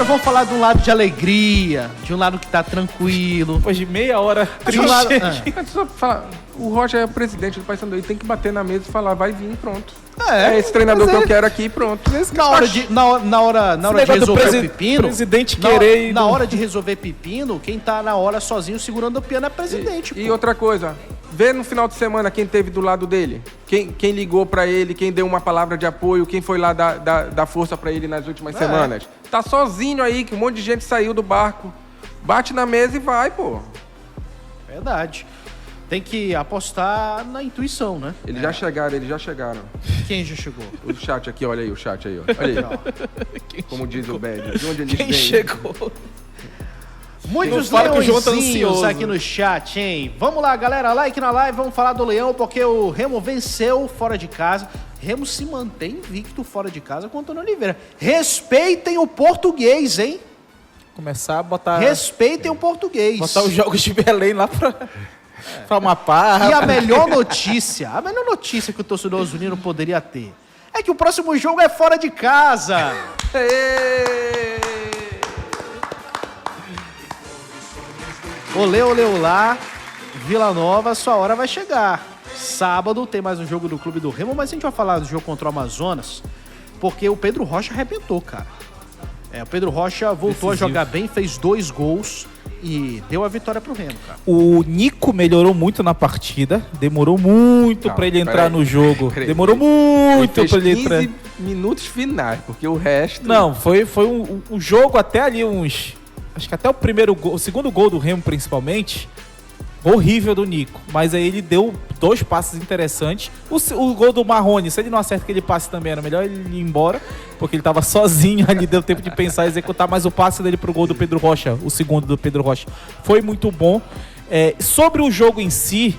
Agora vamos falar de um lado de alegria, de um lado que tá tranquilo. Depois de meia hora triste. Só falar, o Roger é o presidente do Paysandu, ele tem que bater na mesa e falar, vai vir, pronto. É, É esse treinador que eu quero aqui, pronto. Na hora de resolver o pepino, presidente na hora de resolver pepino, quem tá na hora sozinho segurando o piano é o presidente. E outra coisa, vê no final de semana quem teve do lado dele. Quem ligou pra ele, quem deu uma palavra de apoio, quem foi lá dar força pra ele nas últimas semanas. Tá sozinho aí, que um monte de gente saiu do barco. Bate na mesa e vai, pô. Verdade. Tem que apostar na intuição, né? Eles já chegaram. Quem já chegou? O chat aqui, olha aí, o chat aí, ó. Olha aí. Como diz o Bad. De onde eles Quem vêm? chegou? Muitos Fala que o João tá leõezinhos ansioso. aqui no chat, hein? Vamos lá, galera, like na live, vamos falar do Leão, porque o Remo venceu fora de casa. Remo se mantém invicto fora de casa com o Antônio Oliveira. Respeitem o português, hein? Começar a botar... Respeitem o português. Botar os jogos de Belém lá pra Amapá. E a melhor notícia que o torcedor azulino poderia ter é que o próximo jogo é fora de casa. Olê, olê, olá. Vila Nova, sua hora vai chegar. Sábado tem mais um jogo do Clube do Remo, mas a gente vai falar do jogo contra o Amazonas, porque o Pedro Rocha arrebentou, cara. O Pedro Rocha voltou a jogar bem, fez 2 gols e deu a vitória pro Remo, cara. O Nico melhorou muito na partida, demorou muito pra ele entrar no jogo. Demorou muito pra ele entrar. 15 minutos finais, porque o resto... Não, foi um jogo até ali uns... Acho que até o primeiro gol, o segundo gol do Remo principalmente, horrível do Nico. Mas aí ele deu 2 passes interessantes. O gol do Marrone, se ele não acerta aquele passe também, era melhor ele ir embora, porque ele tava sozinho ali, deu tempo de pensar e executar. Mas o passe dele pro gol do Pedro Rocha, o segundo do Pedro Rocha, foi muito bom. Sobre o jogo em si,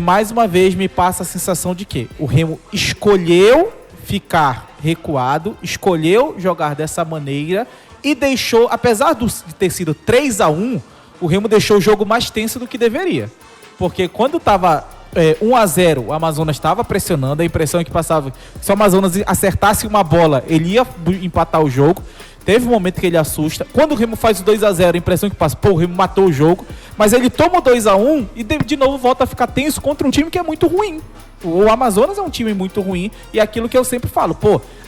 mais uma vez me passa a sensação de que o Remo escolheu ficar recuado, escolheu jogar dessa maneira e deixou, apesar de ter sido 3-1, o Remo deixou o jogo mais tenso do que deveria. Porque quando estava 1-0, o Amazonas estava pressionando, a impressão é que passava, se o Amazonas acertasse uma bola, ele ia empatar o jogo. Teve um momento que ele assusta. Quando o Remo faz o 2-0, a impressão é que passa, o Remo matou o jogo. Mas ele toma o 2-1 e de novo volta a ficar tenso contra um time que é muito ruim. O Amazonas é um time muito ruim e é aquilo que eu sempre falo.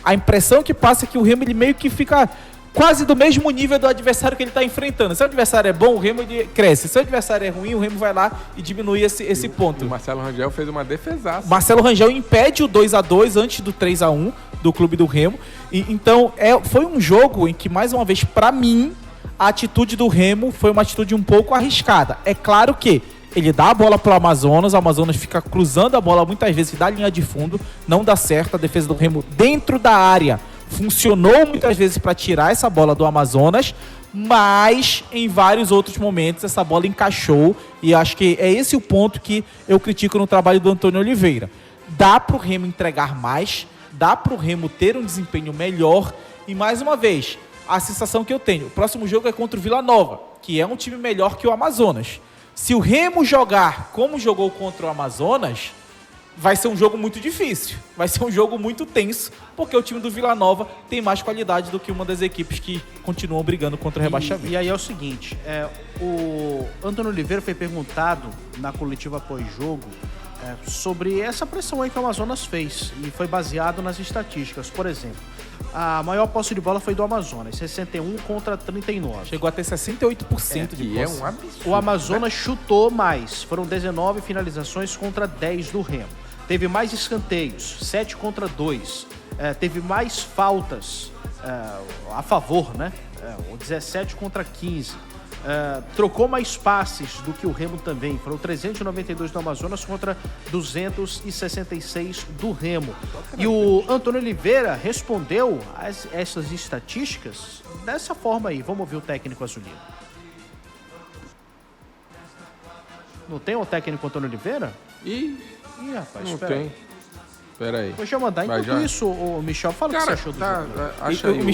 A impressão que passa é que o Remo ele meio que fica quase do mesmo nível do adversário que ele está enfrentando. Se o adversário é bom, o Remo ele cresce. Se o adversário é ruim, o Remo vai lá e diminui esse ponto. O Marcelo Rangel fez uma defesaça. Marcelo Rangel impede o 2-2 antes do 3-1 do Clube do Remo. Então, foi um jogo em que, mais uma vez, para mim, a atitude do Remo foi uma atitude um pouco arriscada. É claro que ele dá a bola pro Amazonas, o Amazonas fica cruzando a bola muitas vezes da linha de fundo, não dá certo, a defesa do Remo dentro da área funcionou muitas vezes para tirar essa bola do Amazonas, mas em vários outros momentos essa bola encaixou e acho que é esse o ponto que eu critico no trabalho do Antônio Oliveira. Dá pro Remo entregar mais, dá pro Remo ter um desempenho melhor e, mais uma vez, a sensação que eu tenho, o próximo jogo é contra o Vila Nova, que é um time melhor que o Amazonas. Se o Remo jogar como jogou contra o Amazonas, vai ser um jogo muito difícil, vai ser um jogo muito tenso, porque o time do Vila Nova tem mais qualidade do que uma das equipes que continuam brigando contra o rebaixamento. E aí é o seguinte, o Antônio Oliveira foi perguntado na coletiva pós-jogo sobre essa pressão aí que o Amazonas fez, e foi baseado nas estatísticas. Por exemplo, a maior posse de bola foi do Amazonas, 61 contra 39. Chegou a ter 68% de posse. É um absurdo. O Amazonas chutou mais, foram 19 finalizações contra 10 do Remo. Teve mais escanteios, 7 contra 2. Teve mais faltas a favor, né? 17 contra 15. Trocou mais passes do que o Remo também. Foram 392 do Amazonas contra 266 do Remo. E o Antônio Oliveira respondeu a essas estatísticas dessa forma aí. Vamos ouvir o técnico azulino. Não tem o técnico Antônio Oliveira? Ih, rapaz, não espera tem. aí. Espera aí. Deixa eu mandar. Enquanto isso, o Michel, fala o que você achou do jogo. Acha aí O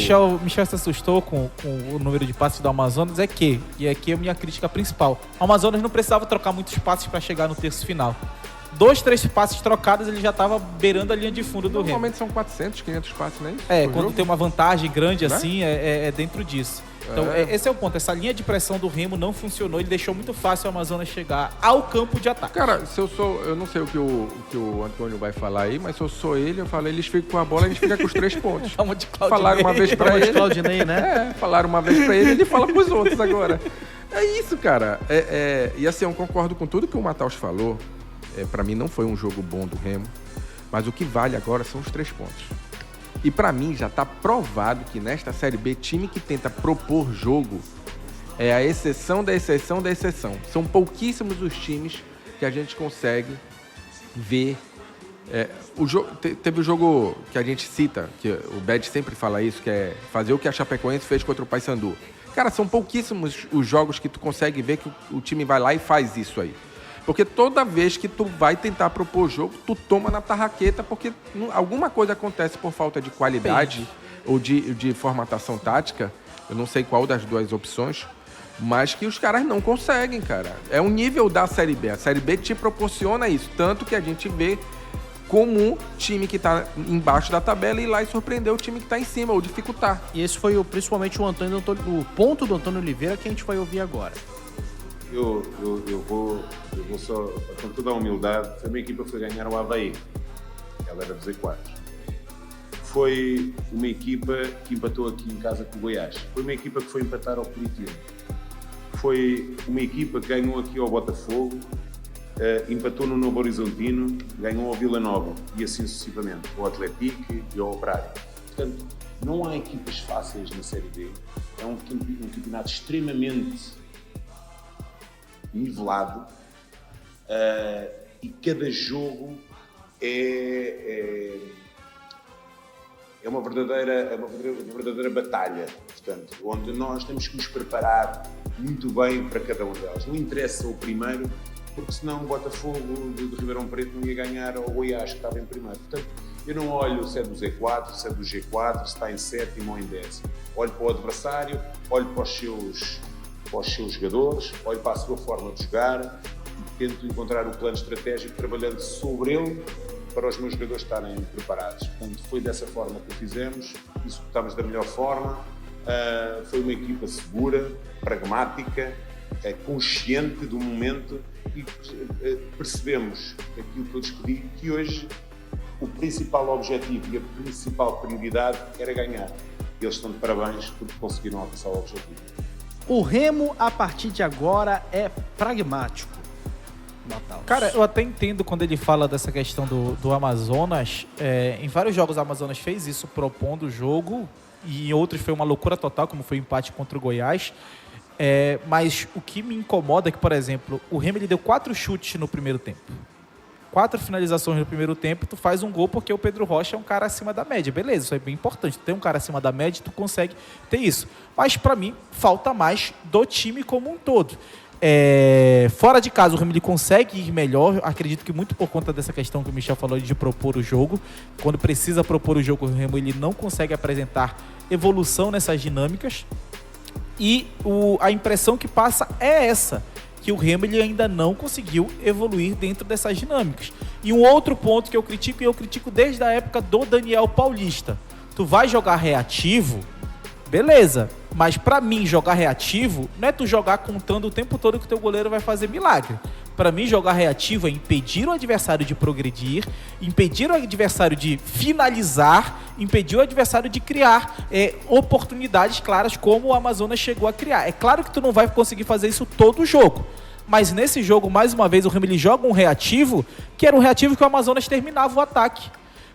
Michel se assustou com o número de passes do Amazonas, e aqui é a minha crítica principal. O Amazonas não precisava trocar muitos passes para chegar no terço final. 2, 3 passes trocados, ele já tava beirando a linha de fundo do Remo. Normalmente são 400, 500 passes, não é isso? Quando jogo? tem uma vantagem grande Né? assim, é dentro disso. Então, esse é o ponto. Essa linha de pressão do Remo não funcionou. Ele deixou muito fácil o Amazonas chegar ao campo de ataque. Cara, eu não sei o que o Antônio vai falar aí, mas se eu sou ele, eu falo, eles ficam com a bola, eles ficam com os 3 pontos. Chama de Claudinei. Falaram uma vez pra Chama de ele. Claudinei, né? Falaram uma vez pra ele fala pros outros agora. É isso, cara. E assim, eu concordo com tudo que o Matheus falou. Pra mim não foi um jogo bom do Remo, mas o que vale agora são os 3 pontos. E pra mim já tá provado que nesta Série B, time que tenta propor jogo é a exceção da exceção da exceção. São pouquíssimos os times que a gente consegue ver. Teve o jogo que a gente cita, que o Bad sempre fala isso, que é fazer o que a Chapecoense fez contra o Paysandu. Cara, são pouquíssimos os jogos que tu consegue ver que o time vai lá e faz isso aí. Porque toda vez que tu vai tentar propor jogo, tu toma na tarraqueta, porque alguma coisa acontece por falta de qualidade ou de formatação tática. Eu não sei qual das duas opções, mas que os caras não conseguem, cara. É um nível da Série B. A Série B te proporciona isso, tanto que a gente vê como time que tá embaixo da tabela ir lá e surpreender o time que tá em cima, ou dificultar. E esse foi principalmente o ponto do Antônio Oliveira que a gente vai ouvir agora. Eu vou só, com toda a humildade, a minha equipa foi ganhar o Avaí. Ela era do Z4. Foi uma equipa que empatou aqui em casa com o Goiás. Foi uma equipa que foi empatar ao Curitiba. Foi uma equipa que ganhou aqui ao Botafogo, empatou no Novo Horizontino, ganhou ao Vila Nova e assim sucessivamente, ao Atlético e ao Operário. Portanto, não há equipas fáceis na Série B. É um campeonato extremamente nivelado e cada jogo é uma verdadeira batalha, portanto, onde nós temos que nos preparar muito bem para cada um delas. Não interessa o primeiro, porque senão o Botafogo de Ribeirão Preto não ia ganhar ao Goiás, que estava em primeiro. Portanto, eu não olho se é do Z4, se é do G4, se está em 7º ou em 10º. Olho para o adversário, olho para os seus jogadores, olho para a sua forma de jogar e tento encontrar o plano estratégico trabalhando sobre ele para os meus jogadores estarem preparados. Portanto, foi dessa forma que o fizemos, executámos da melhor forma, foi uma equipa segura, pragmática, consciente do momento e percebemos aquilo que eu discuti, que hoje o principal objetivo e a principal prioridade era ganhar. Eles estão de parabéns porque conseguiram alcançar o objetivo. O Remo, a partir de agora, é pragmático. Matheus. Cara, eu até entendo quando ele fala dessa questão do Amazonas. Em vários jogos o Amazonas fez isso, propondo o jogo, e em outros foi uma loucura total, como foi o empate contra o Goiás. Mas o que me incomoda é que, por exemplo, o Remo ele deu 4 chutes no primeiro tempo. 4 finalizações no primeiro tempo, tu faz um gol porque o Pedro Rocha é um cara acima da média. Beleza, isso é bem importante. Tu tem um cara acima da média, tu consegue ter isso. Mas, pra mim, falta mais do time como um todo. Fora de casa, o Remo ele consegue ir melhor. Acredito que muito por conta dessa questão que o Michel falou de propor o jogo. Quando precisa propor o jogo, o Remo ele não consegue apresentar evolução nessas dinâmicas. E a impressão que passa é essa, que o Remo ele ainda não conseguiu evoluir dentro dessas dinâmicas. E um outro ponto que eu critico, e eu critico desde a época do Daniel Paulista. Tu vai jogar reativo, beleza, mas pra mim jogar reativo não é tu jogar contando o tempo todo que o teu goleiro vai fazer milagre. Pra mim jogar reativo é impedir o adversário de progredir, impedir o adversário de finalizar, impedir o adversário de criar oportunidades claras como o Amazonas chegou a criar. É claro que tu não vai conseguir fazer isso todo jogo, mas nesse jogo, mais uma vez, o Remo ele joga um reativo, que era um reativo que o Amazonas terminava o ataque.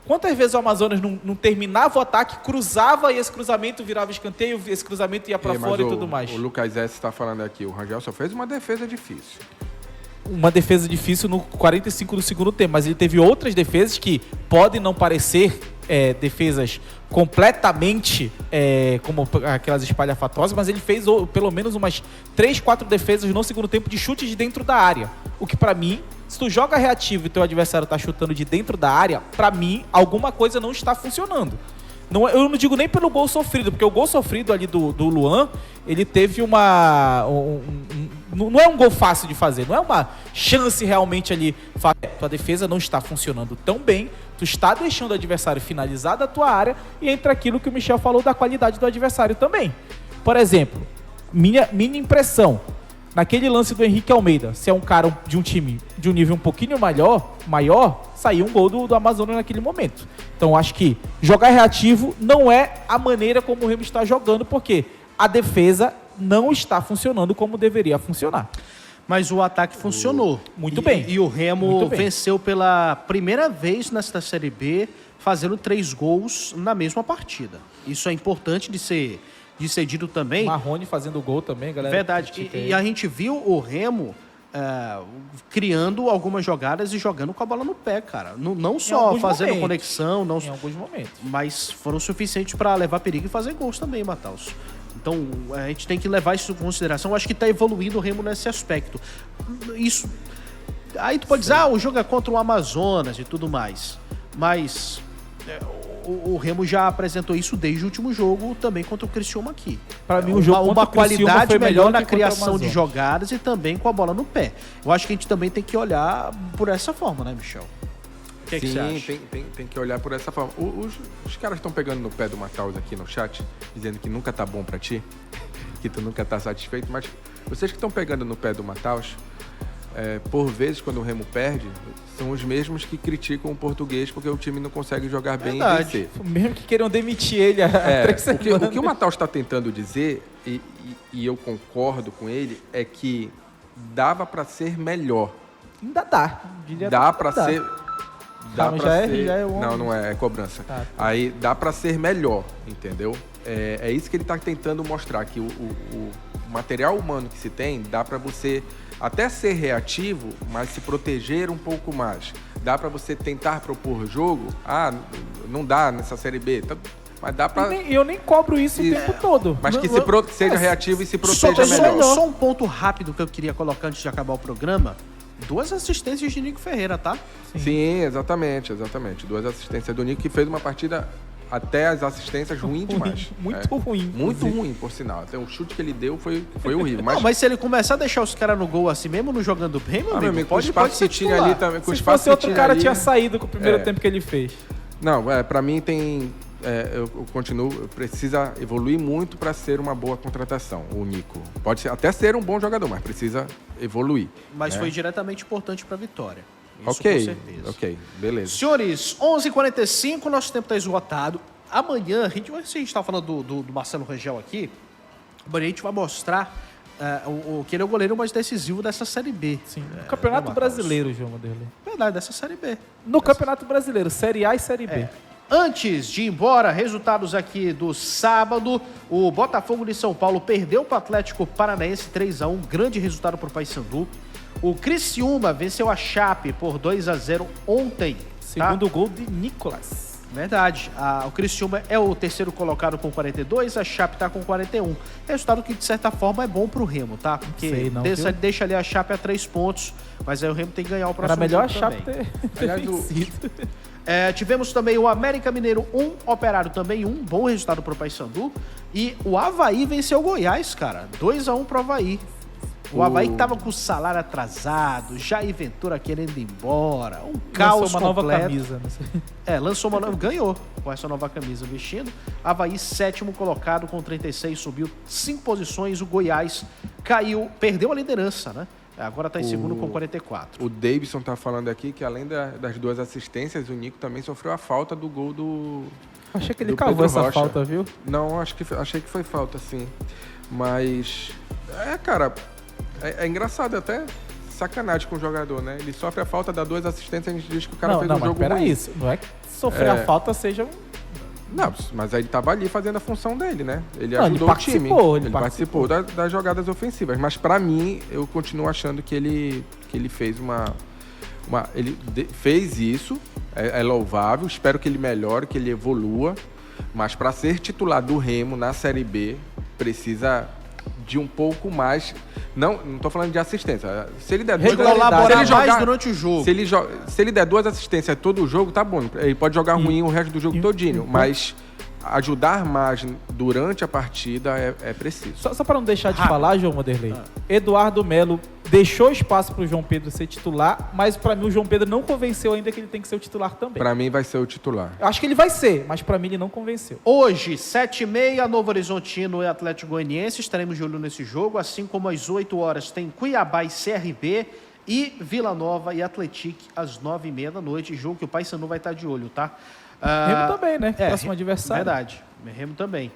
Quantas vezes o Amazonas não terminava o ataque, cruzava e esse cruzamento virava escanteio, esse cruzamento ia pra fora e tudo mais? O Lucas S. está falando aqui, o Rangel só fez uma defesa difícil. Uma defesa difícil no 45 do segundo tempo, mas ele teve outras defesas que podem não parecer defesas completamente como aquelas espalhafatosas, mas ele fez pelo menos umas 3, 4 defesas no segundo tempo de chute de dentro da área. O que pra mim, se tu joga reativo e teu adversário tá chutando de dentro da área, pra mim, alguma coisa não está funcionando. Eu não digo nem pelo gol sofrido, porque o gol sofrido ali do Luan, ele teve Não é um gol fácil de fazer, não é uma chance realmente ali. Tua defesa não está funcionando tão bem, tu está deixando o adversário finalizar da tua área e entra aquilo que o Michel falou da qualidade do adversário também. Por exemplo, minha impressão, naquele lance do Henrique Almeida, se é um cara de um time de um nível um pouquinho maior, saiu um gol do Amazonas naquele momento. Então acho que jogar reativo não é a maneira como o Remo está jogando, porque a defesa não está funcionando como deveria funcionar. Mas o ataque funcionou. Muito bem. E o Remo venceu pela primeira vez nesta Série B, fazendo 3 gols na mesma partida. Isso é importante de ser dito também. Marrone fazendo gol também, galera. Verdade. E a gente viu o Remo criando algumas jogadas e jogando com a bola no pé, cara. Não só fazendo conexão, em alguns momentos, mas foram suficientes para levar perigo e fazer gols também, Matheus. Então, a gente tem que levar isso em consideração. Eu acho que está evoluindo o Remo nesse aspecto. Isso. Aí tu pode dizer, o jogo é contra o Amazonas e tudo mais. Mas o Remo já apresentou isso desde o último jogo, também contra o Criciúma aqui. Para mim, o jogo uma qualidade foi melhor na criação de jogadas e também com a bola no pé. Eu acho que a gente também tem que olhar por essa forma, né, Michel? O que você acha? Tem que olhar por essa forma. Os caras estão pegando no pé do Matheus aqui no chat, dizendo que nunca tá bom pra ti, que tu nunca tá satisfeito, mas vocês que estão pegando no pé do Matheus, por vezes, quando o Remo perde, são os mesmos que criticam o português porque o time não consegue jogar bem e vencer. Mesmo que queiram demitir ele há 3 semanas. O que o Matheus está tentando dizer, e eu concordo com ele, é que dava para ser melhor. Ainda dá. Dá para ser... Dá pra ser... já é um... Não é cobrança. Aí dá para ser melhor, entendeu? É isso que ele está tentando mostrar, que o material humano que se tem, dá para você até ser reativo, mas se proteger um pouco mais. Dá para você tentar propor jogo, não dá nessa Série B, mas dá para... Eu nem cobro isso o tempo todo. Mas que seja reativo e se proteja melhor. Só um ponto rápido que eu queria colocar antes de acabar o programa. 2 assistências de Nico Ferreira, tá? Sim, exatamente. 2 assistências do Nico, que fez uma partida até as assistências ruim demais. Muito ruim. Muito ruim, por sinal. Até o chute que ele deu foi horrível. Mas se ele começar a deixar os caras no gol assim mesmo, não jogando bem, meu amigo, pode ser titular. Ali também. Se fosse outro cara, tinha saído com o primeiro tempo que ele fez. Não, pra mim tem... eu continuo, precisa evoluir muito para ser uma boa contratação, o Nico. Pode até ser um bom jogador, mas precisa evoluir. Mas foi diretamente importante para a vitória. Isso com certeza. Ok, beleza. Senhores, 11h45, nosso tempo está esgotado. Amanhã, a gente está falando do Marcelo Rangel aqui, amanhã a gente vai mostrar que ele é o goleiro mais decisivo dessa Série B. Sim, no Campeonato Brasileiro, João Vanderlei. Verdade, dessa Série B. No Campeonato Brasileiro, Série A e Série B. Antes de ir embora, resultados aqui do sábado. O Botafogo de São Paulo perdeu para o Atlético Paranaense 3-1, grande resultado para o Paysandu. O Criciúma venceu a Chape por 2-0 ontem. Segundo gol de Nicolas. Verdade. O Criciúma é o terceiro colocado com 42, a Chape está com 41. Resultado que, de certa forma, é bom para o Remo, tá? Porque deixa ali a Chape a 3 pontos, mas aí o Remo tem que ganhar o próximo jogo. Era melhor a Chape ter vencido. Tivemos também o América Mineiro 1, Operário também 1, bom resultado para o Paysandu. E o Avaí venceu o Goiás, cara, 2-1 para o Avaí. O Avaí que tava com o salário atrasado, Jair Ventura querendo ir embora, um caos completo. Lançou uma nova camisa. Lançou uma nova, ganhou com essa nova camisa vestindo. Avaí 7º colocado com 36, subiu 5 posições. O Goiás caiu, perdeu a liderança, né? Agora está em segundo com 44. O Davidson tá falando aqui que além das 2 assistências, o Nico também sofreu a falta do gol do... Achei que ele cavou essa falta, viu? Não, achei que foi falta, sim. Mas, cara, é engraçado, até sacanagem com o jogador, né? Ele sofre a falta, dá 2 assistências, a gente diz que o cara fez um jogo ruim. Isso, não é que sofrer a falta seja um... Não, mas aí ele estava ali fazendo a função dele, né? Ele ajudou o time. Ele participou das jogadas ofensivas. Mas para mim, eu continuo achando que ele fez ele fez isso, é louvável, espero que ele melhore, que ele evolua. Mas para ser titular do Remo na Série B, precisa de um pouco mais. Não tô falando de assistência. Se ele der mais durante o jogo. Se ele der 2 assistências todo o jogo, tá bom. Ele pode jogar ruim o resto do jogo todinho, mas ajudar mais durante a partida é preciso. Só para não deixar de falar, João Vanderlei, Eduardo Melo deixou espaço para o João Pedro ser titular, mas para mim o João Pedro não convenceu ainda que ele tem que ser o titular também. Para mim vai ser o titular. Eu acho que ele vai ser, mas para mim ele não convenceu. Hoje, 7h30, Novo Horizontino e Atlético Goianiense. Estaremos de olho nesse jogo, assim como às 8 horas tem Cuiabá e CRB e Vila Nova e Atlético às 9h30 da noite. Jogo que o Paysandu vai estar de olho, tá? Remo também, né? Próximo adversário. Verdade. Remo também.